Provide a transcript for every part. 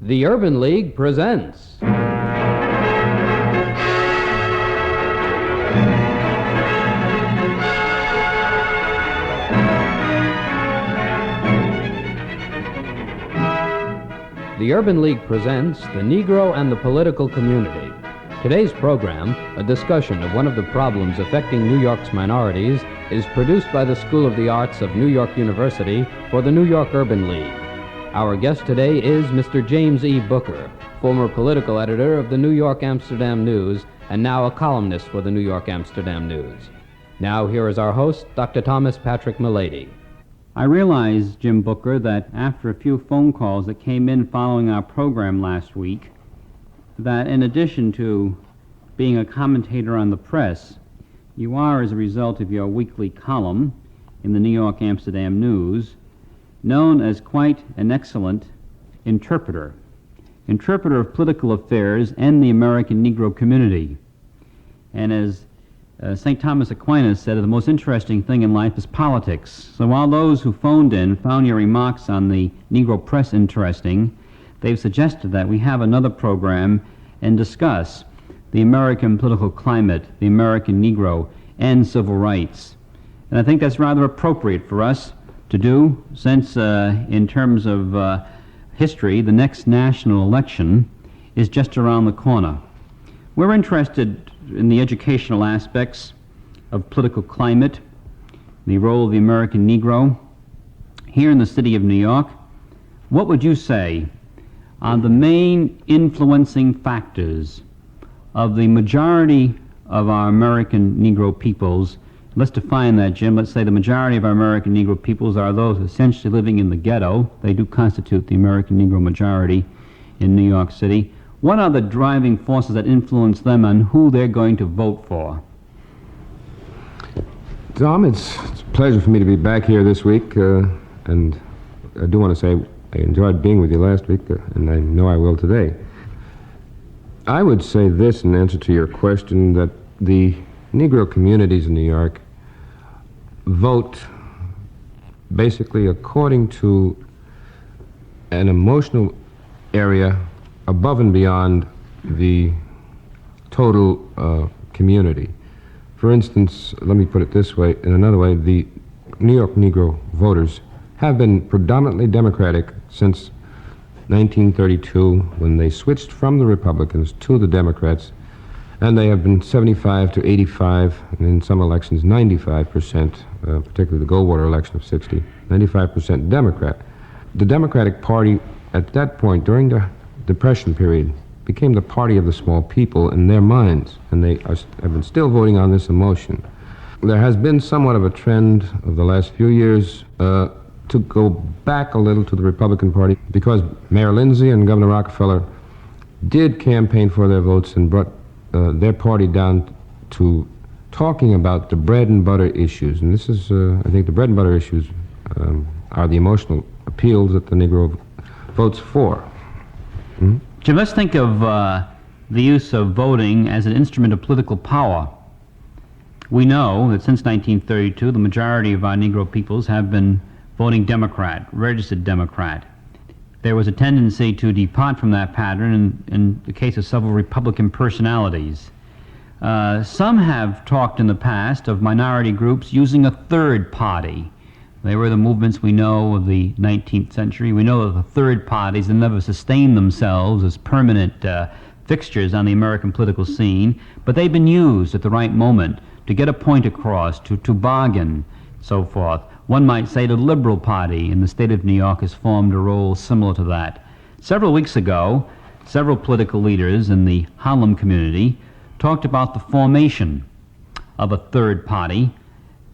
The Urban League presents. The Urban League presents The Negro and the Political Community. Today's program, a discussion of one of the problems affecting New York's minorities, is produced by the School of the Arts of New York University for the New York Urban League. Our guest today is Mr. James E. Booker, former political editor of the New York Amsterdam News and now a columnist for the New York Amsterdam News. Now here is our host, Dr. Thomas Patrick Milady. I realize, Jim Booker, that after a few phone calls that came in following our program last week, that in addition to being a commentator on the press, you are, as a result of your weekly column in the New York Amsterdam News, known as quite an excellent interpreter of political affairs and the American Negro community. And as St. Thomas Aquinas said, the most interesting thing in life is politics. So while those who phoned in found your remarks on the Negro press interesting, they've suggested that we have another program and discuss the American political climate, the American Negro, and civil rights. And I think that's rather appropriate for us to do, since in terms of history, the next national election is just around the corner. We're interested in the educational aspects of political climate, the role of the American Negro. Here in the city of New York, what would you say are the main influencing factors of the majority of our American Negro peoples? Let's define that, Jim. Let's say the majority of our American Negro peoples are those essentially living in the ghetto. They do constitute the American Negro majority in New York City. What are the driving forces that influence them on who they're going to vote for? Tom, it's a pleasure for me to be back here this week, and I do want to say I enjoyed being with you last week, and I know I will today. I would say this in answer to your question, that the Negro communities in New York vote basically according to an emotional area above and beyond the total community. For instance, let me put it this way, in another way, the New York Negro voters have been predominantly Democratic since 1932, when they switched from the Republicans to the Democrats, and they have been 75 to 85, and in some elections 95%, particularly the Goldwater election of 60, 95% Democrat. The Democratic Party at that point, during the Depression period, became the party of the small people in their minds, and they have been still voting on this emotion. There has been somewhat of a trend of the last few years to go back a little to the Republican Party, because Mayor Lindsay and Governor Rockefeller did campaign for their votes and brought their party down to talking about the bread and butter issues. And this is, I think the bread and butter issues are the emotional appeals that the Negro votes for. Hmm? Jim, let's think of the use of voting as an instrument of political power. We know that since 1932, the majority of our Negro peoples have been voting Democrat, registered Democrat. There was a tendency to depart from that pattern in the case of several Republican personalities. Some have talked in the past of minority groups using a third party. They were the movements we know of the 19th century. We know that the third parties have never sustained themselves as permanent fixtures on the American political scene, but they've been used at the right moment to get a point across, to bargain, so forth. One might say the Liberal Party in the state of New York has formed a role similar to that. Several weeks ago, several political leaders in the Harlem community talked about the formation of a third party.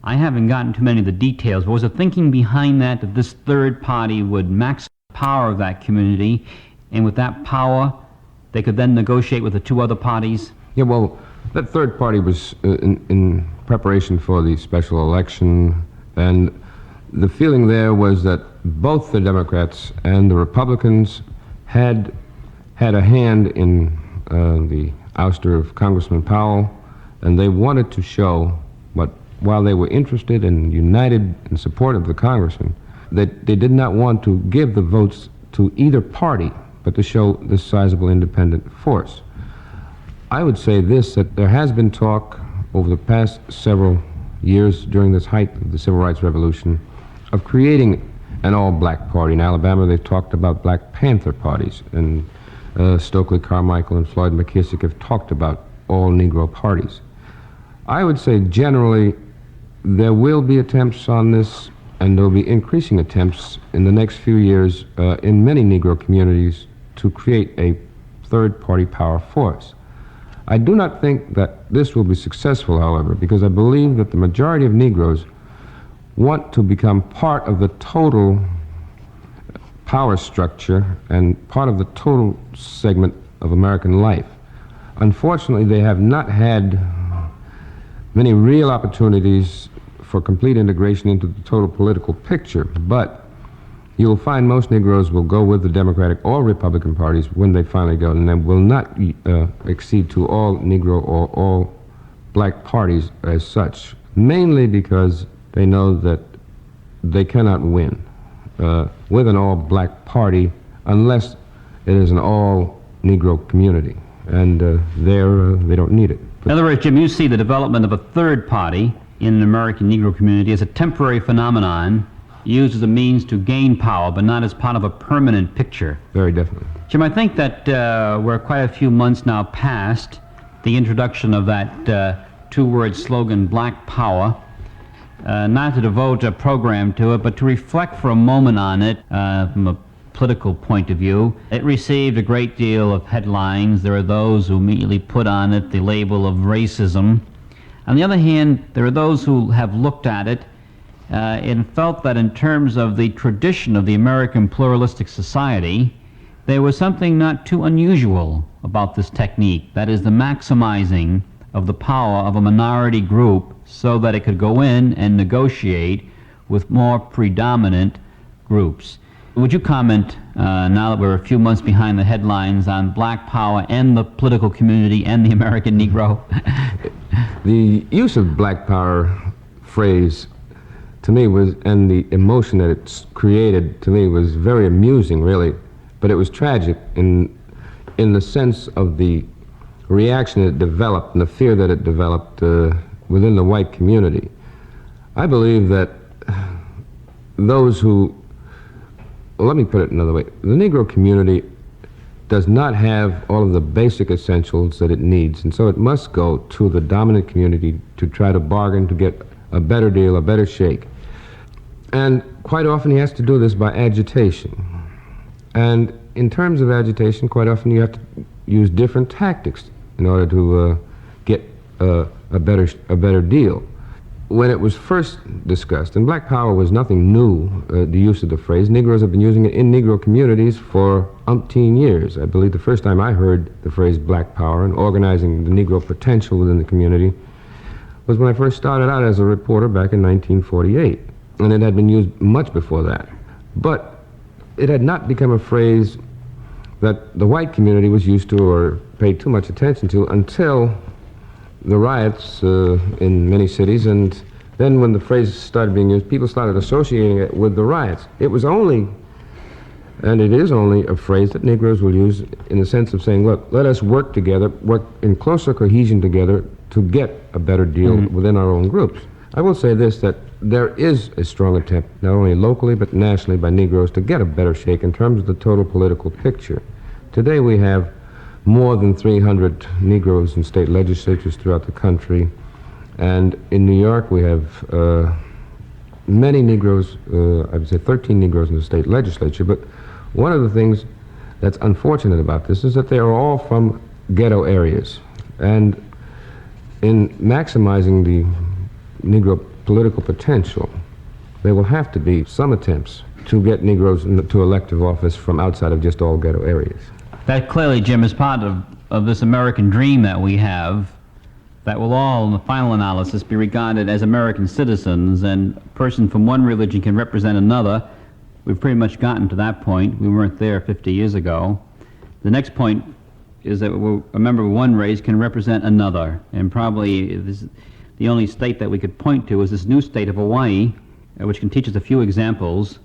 I haven't gotten too many of the details, but was the thinking behind that this third party would max the power of that community, and with that power, they could then negotiate with the two other parties? Yeah, well, that third party was in preparation for the special election, and the feeling there was that both the Democrats and the Republicans had a hand in the ouster of Congressman Powell, and they wanted to show what, while they were interested and united in support of the congressman, that they did not want to give the votes to either party, but to show this sizable independent force. I would say this, that there has been talk over the past several years during this height of the Civil Rights Revolution of creating an all-black party. In Alabama, they've talked about Black Panther parties, and Stokely Carmichael and Floyd McKissick have talked about all-Negro parties. I would say generally there will be attempts on this, and there will be increasing attempts in the next few years in many Negro communities to create a third-party power force. I do not think that this will be successful, however, because I believe that the majority of Negroes want to become part of the total power structure and part of the total segment of American life. Unfortunately, they have not had many real opportunities for complete integration into the total political picture, but you'll find most Negroes will go with the Democratic or Republican parties when they finally go, and they will not accede to all Negro or all black parties as such, mainly because they know that they cannot win with an all-black party unless it is an all-Negro community, and they don't need it. In other words, Jim, you see the development of a third party in an American Negro community as a temporary phenomenon used as a means to gain power, but not as part of a permanent picture. Very definitely. Jim, I think that we're quite a few months now past the introduction of that two-word slogan, Black Power. Not to devote a program to it, but to reflect for a moment on it from a political point of view. It received a great deal of headlines. There are those who immediately put on it the label of racism. On the other hand, there are those who have looked at it and felt that in terms of the tradition of the American pluralistic society, there was something not too unusual about this technique. That is the maximizing of the power of a minority group so that it could go in and negotiate with more predominant groups. Would you comment, now that we're a few months behind the headlines, on black power and the political community and the American Negro? The use of black power phrase, to me, was, and the emotion that it's created, to me, was very amusing, really. But it was tragic in the sense of the reaction it developed and the fear that it developed within the white community. I believe that those who, well, let me put it another way, the Negro community does not have all of the basic essentials that it needs, and so it must go to the dominant community to try to bargain to get a better deal, a better shake. And quite often he has to do this by agitation. And in terms of agitation, quite often you have to use different tactics in order to get a better deal. When it was first discussed, and black power was nothing new, the use of the phrase, Negroes have been using it in Negro communities for umpteen years. I believe the first time I heard the phrase black power and organizing the Negro potential within the community was when I first started out as a reporter back in 1948. And it had been used much before that. But it had not become a phrase that the white community was used to or paid too much attention to until the riots in many cities, and then when the phrase started being used, people started associating it with the riots. It was only, and it is only, a phrase that Negroes will use in the sense of saying, look, let us work together, work in closer cohesion together to get a better deal within our own groups. I will say this, that there is a strong attempt, not only locally but nationally by Negroes, to get a better shake in terms of the total political picture. Today we have more than 300 Negroes in state legislatures throughout the country. And in New York, we have many Negroes, I would say 13 Negroes in the state legislature. But one of the things that's unfortunate about this is that they are all from ghetto areas. And in maximizing the Negro political potential, there will have to be some attempts to get Negroes to elective office from outside of just all ghetto areas. That clearly, Jim, is part of this American dream that we have, that will all, in the final analysis, be regarded as American citizens, and a person from one religion can represent another. We've pretty much gotten to that point. We weren't there 50 years ago. The next point is that a member of one race can represent another, and probably the only state that we could point to is this new state of Hawaii, which can teach us a few examples,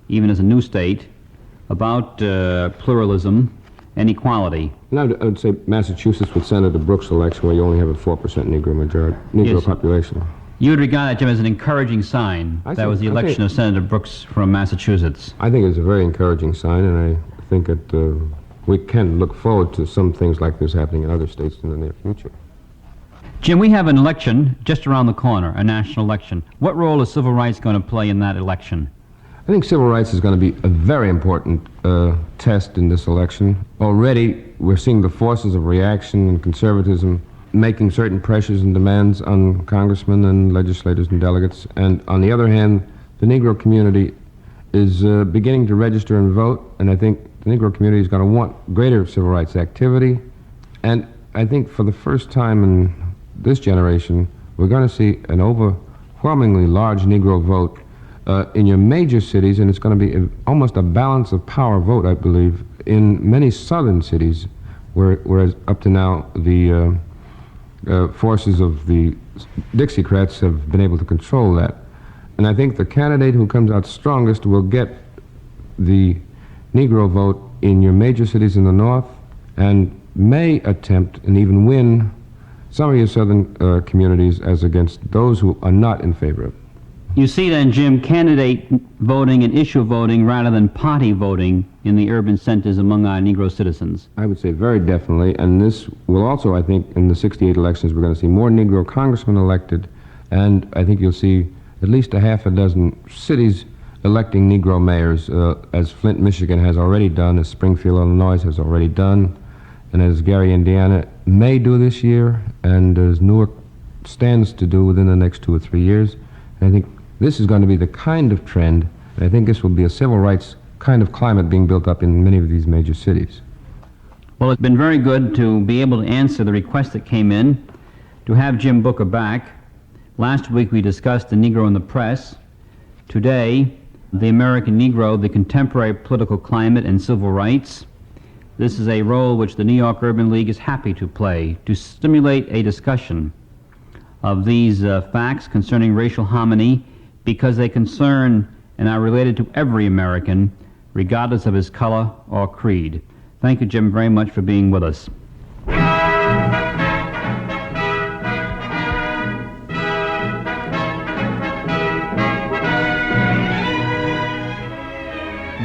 even as a new state, about pluralism and equality. And I would say Massachusetts with Senator Brooks' election, where you only have a 4% Negro Yes. population. You would regard that, Jim, as an encouraging sign. That was the election of Senator Brooks from Massachusetts. I think it's a very encouraging sign, and I think that we can look forward to some things like this happening in other states in the near future. Jim, we have an election just around the corner, a national election. What role is civil rights going to play in that election? I think civil rights is going to be a very important test in this election. Already, we're seeing the forces of reaction and conservatism making certain pressures and demands on congressmen and legislators and delegates. And on the other hand, the Negro community is beginning to register and vote, and I think the Negro community is going to want greater civil rights activity. And I think for the first time in this generation, we're going to see an overwhelmingly large Negro vote in your major cities, and it's going to be almost a balance of power vote, I believe, in many southern cities, whereas up to now the forces of the Dixiecrats have been able to control that. And I think the candidate who comes out strongest will get the Negro vote in your major cities in the north and may attempt and even win some of your southern communities as against those who are not in favor of it. You see then, Jim, candidate voting and issue voting rather than party voting in the urban centers among our Negro citizens. I would say very definitely, and this will also, I think, in the 68 elections, we're going to see more Negro congressmen elected, and I think you'll see at least a half a dozen cities electing Negro mayors, as Flint, Michigan has already done, as Springfield, Illinois has already done, and as Gary, Indiana may do this year, and as Newark stands to do within the next 2 or 3 years. And I think this is going to be the kind of trend, and I think this will be a civil rights kind of climate being built up in many of these major cities. Well, it's been very good to be able to answer the request that came in, to have Jim Booker back. Last week we discussed the Negro in the press. Today, the American Negro, the contemporary political climate and civil rights. This is a role which the New York Urban League is happy to play, to stimulate a discussion of these facts concerning racial harmony, because they concern and are related to every American, regardless of his color or creed. Thank you, Jim, very much for being with us.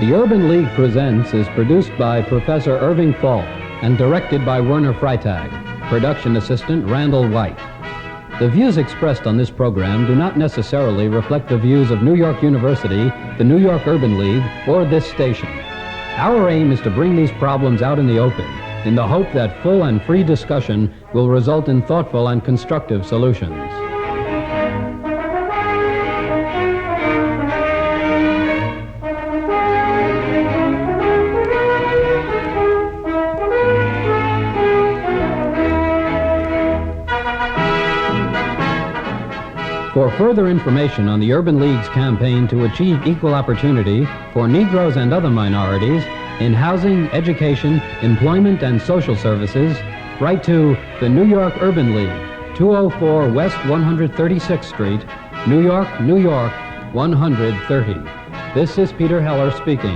The Urban League Presents is produced by Professor Irving Falk and directed by Werner Freitag. Production assistant Randall White. The views expressed on this program do not necessarily reflect the views of New York University, the New York Urban League, or this station. Our aim is to bring these problems out in the open, in the hope that full and free discussion will result in thoughtful and constructive solutions. For further information on the Urban League's campaign to achieve equal opportunity for Negroes and other minorities in housing, education, employment, and social services, write to the New York Urban League, 204 West 136th Street, New York, New York, 130. This is Peter Heller speaking.